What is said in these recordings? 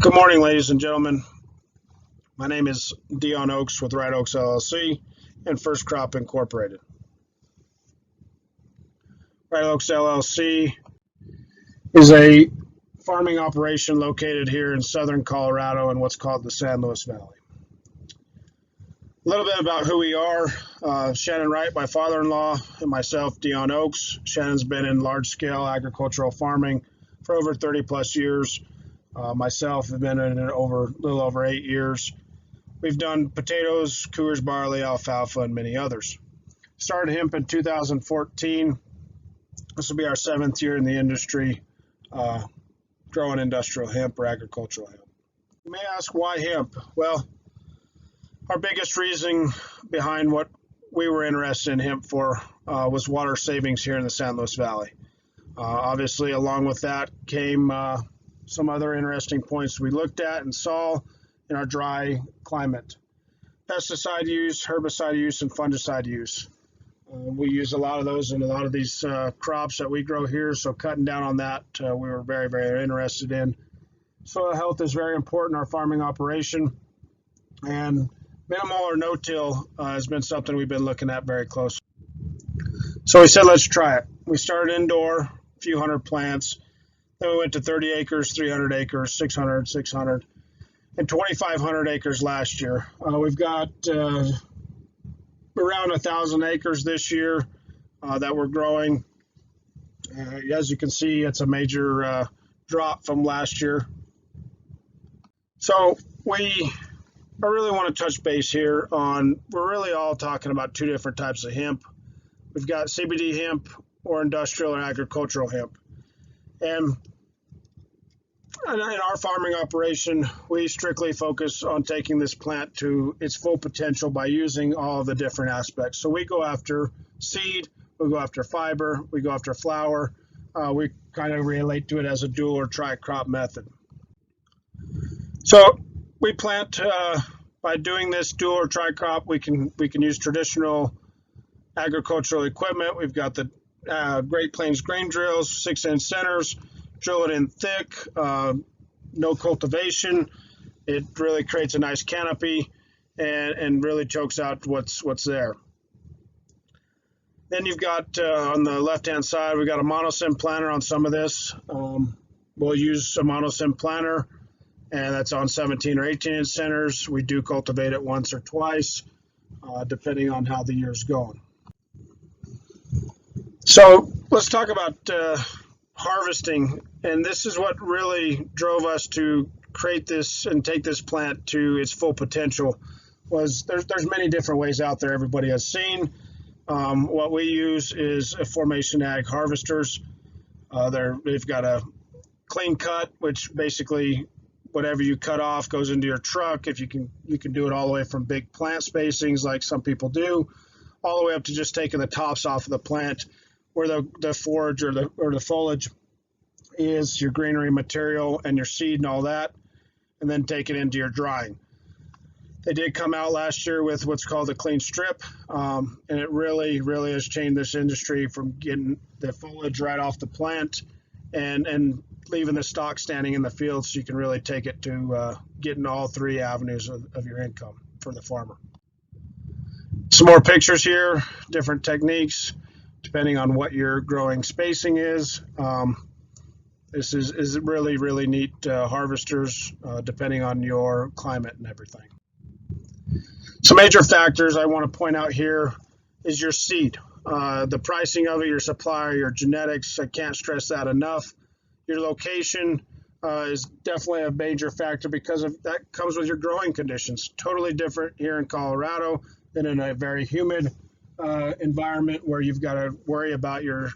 Good morning, ladies and gentlemen. My name is Dion Oaks with Red Oaks LLC and First Crop Incorporated. Red Oaks LLC is a farming operation located here in southern Colorado in what's called the San Luis Valley. A little bit about who we are. Shannon Wright, my father-in-law, and myself, Dion Oaks. Shannon's been in large-scale agricultural farming for over 30 plus years. Myself have been in it a little over 8 years. We've done potatoes, Coors, barley, alfalfa, and many others. Started hemp in 2014. This will be our 7th year in the industry, growing industrial hemp or agricultural hemp. You may ask, why hemp? Well, our biggest reason behind what we were interested in hemp for was water savings here in the San Luis Valley. Obviously, along with that came some other interesting points we looked at and saw in our dry climate. Pesticide use, herbicide use, and fungicide use. We use a lot of those in a lot of these crops that we grow here, so cutting down on that we were very, very interested in. Soil health is very important in our farming operation, and minimal or no-till has been something we've been looking at very closely. So we said, let's try it. We started indoor, a few hundred plants. Then we went to 30 acres, 300 acres, 600, and 2,500 acres last year. We've got around 1,000 acres this year that we're growing. As you can see, it's a major drop from last year. So I really want to touch base here on, we're really all talking about two different types of hemp. We've got CBD hemp or industrial or agricultural hemp. And in our farming operation, we strictly focus on taking this plant to its full potential by using all of the different aspects. So we go after seed, we go after fiber, we go after flower. We kind of relate to it as a dual or tri-crop method. So we plant, by doing this dual or tri-crop, we can use traditional agricultural equipment. We've got the Great Plains grain drills, 6-inch centers. Drill it in thick, no cultivation. It really creates a nice canopy and really chokes out what's there. Then you've got on the left-hand side, we've got a monosim planter on some of this. We'll use a monosim planter, and that's on 17 or 18-inch centers. We do cultivate it once or twice, depending on how the year's going. So let's talk about harvesting, and this is what really drove us to create this and take this plant to its full potential. Was there's many different ways out there everybody has seen. What we use is a formation ag harvesters. They've got a clean cut, which basically whatever you cut off goes into your truck. If you can do it all the way from big plant spacings like some people do, all the way up to just taking the tops off of the plant, where the forage or the foliage is, your greenery material and your seed and all that, and then take it into your drying. They did come out last year with what's called a clean strip, and it really, really has changed this industry from getting the foliage right off the plant and leaving the stock standing in the field, so you can really take it to getting all three avenues of your income for the farmer. Some more pictures here, different techniques depending on what your growing spacing is. This is really, really neat harvesters depending on your climate and everything. Some major factors I want to point out here is your seed. The pricing of it, your supplier, your genetics, I can't stress that enough. Your location is definitely a major factor because that comes with your growing conditions. Totally different here in Colorado than in a very humid environment where you've got to worry about your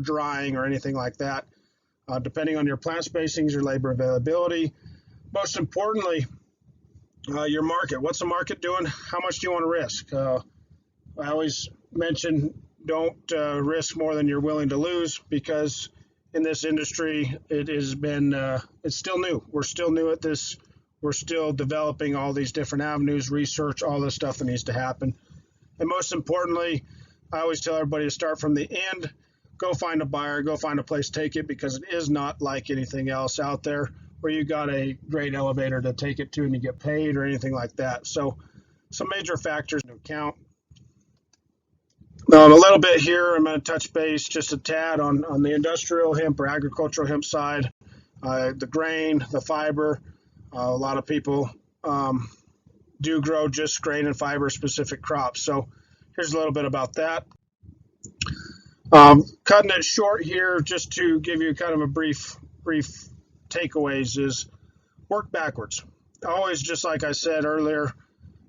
drying or anything like that. Depending on your plant spacings, your labor availability. Most importantly, your market. What's the market doing? How much do you want to risk? I always mention don't risk more than you're willing to lose, because in this industry it has been it's still new. We're still new at this. We're still developing all these different avenues, research, all this stuff that needs to happen. And most importantly, I always tell everybody to start from the end. Go find a buyer, go find a place, take it, because it is not like anything else out there. where you got a great elevator to take it to and you get paid or anything like that. So some major factors to account. A little bit here, I'm going to touch base just a tad on the industrial hemp or agricultural hemp side, the grain, the fiber. A lot of people do grow just grain and fiber specific crops. So here's a little bit about that. Cutting it short here, just to give you kind of a brief takeaways, is work backwards. Always, just like I said earlier,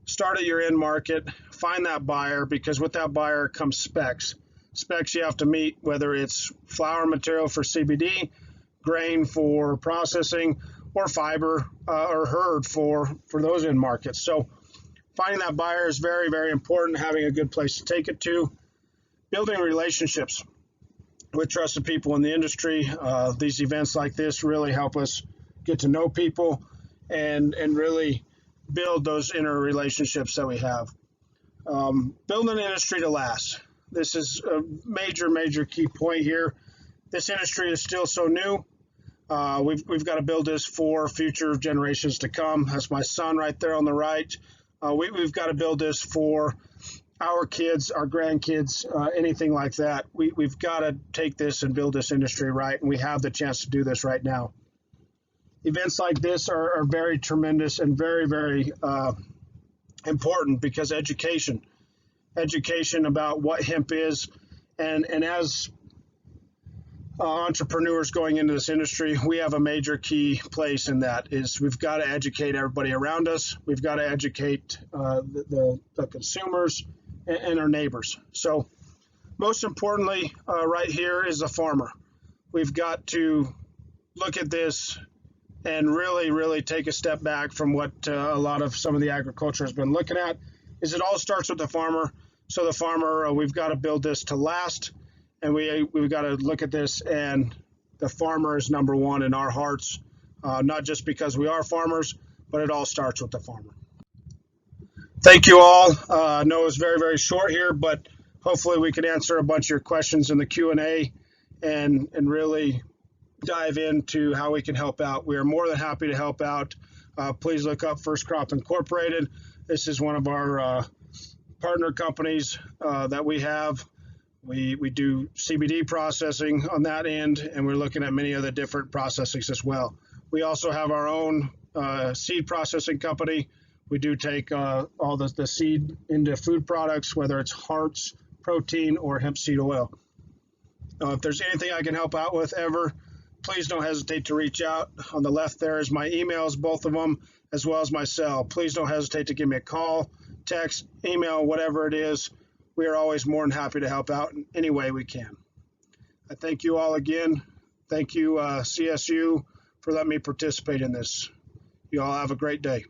start at your end market, find that buyer, because with that buyer comes specs. Specs you have to meet, whether it's flower material for CBD, grain for processing, or fiber or herd for those end markets. So finding that buyer is very, very important, having a good place to take it to. Building relationships with trusted people in the industry. These events like this really help us get to know people and really build those inner relationships that we have. Building an industry to last. This is a major key point here. This industry is still so new. We've got to build this for future generations to come. That's my son right there on the right. We've got to build this for our kids, our grandkids, anything like that. We've got to take this and build this industry right, and we have the chance to do this right now. Events like this are very tremendous and very important, because education about what hemp is, and as entrepreneurs going into this industry, we have a major key place in that. Is we've got to educate everybody around us. We've got to educate the consumers and our neighbors. So most importantly, right here is the farmer. We've got to look at this and really take a step back from what a lot of some of the agriculture has been looking at. Is it all starts with the farmer. So the farmer, we've got to build this to last, and we've got to look at this, and the farmer is number one in our hearts, not just because we are farmers, but it all starts with the farmer. Thank you all. I know it's very short here, but hopefully we can answer a bunch of your questions in the Q&A and really dive into how we can help out. We are more than happy to help out. Please look up First Crop Incorporated. This is one of our partner companies that we have. We do CBD processing on that end, and we're looking at many other different processings as well. We also have our own seed processing company. We do take all the seed into food products, whether it's hearts, protein, or hemp seed oil. If there's anything I can help out with ever, please don't hesitate to reach out. On the left there is my emails, both of them, as well as my cell. Please don't hesitate to give me a call, text, email, whatever it is. We are always more than happy to help out in any way we can. I thank you all again. Thank you, CSU, for letting me participate in this. You all have a great day.